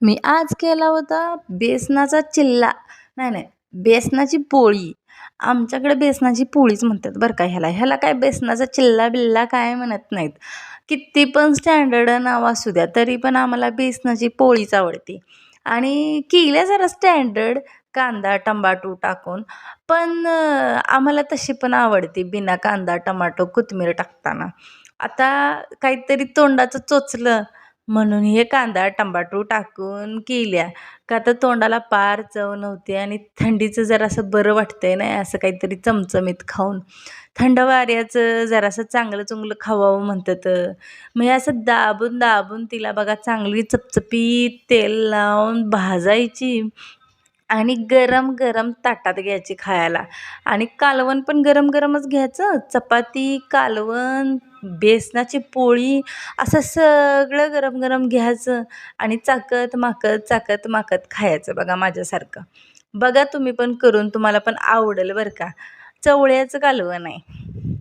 मी आज केला होता बेसनाचा चिल्ला. नाही, नाही, बेसनाची पोळी. आमच्याकडे बेसनाची पोळीच म्हणतात बरं का ह्याला. ह्याला काय बेसनाचा चिल्ला-बिल्ला काय म्हणत नाहीत. किती पण स्टँडर्ड नाव असू द्या, तरी पण आम्हाला बेसनाची पोळीच आवडते. आणि केल्या जरा स्टँडर्ड कांदा, टमाटो टाकून. पण आम्हाला तशी पण आवडते बिना कांदा, टमाटो, कोथिंबीर टाकताना. आता काहीतरी तोंडाचं चोचलं म्हणून हे कांदा, टमाटो टाकून केल्या. का तर तोंडाला पार चव नव्हती आणि थंडीचं जरासं बरं वाटतंय नाही असं काहीतरी चमचमीत खाऊन. थंड वाऱ्याचं जरासं चांगलं-चुंगलं खावावं म्हणतात. मग हे असं दाबून-दाबून तिला बघा चांगली चपचपीत तेल लावून भाजायची आणि गरम-गरम ताटात घ्यायची खायला आणि कालवण पण गरम-गरमच घ्यायचं. चपाती, कालवण, बेसनाची पोळी असं सगळं गरम-गरम घ्यायचं आणि चाकत-माकत, चाकत-माकत खायचं बघा माझ्यासारखं. बघा तुम्ही पण करून तुम्हाला पण आवडेल बरं का. चवळ्याचं कालवण आहे.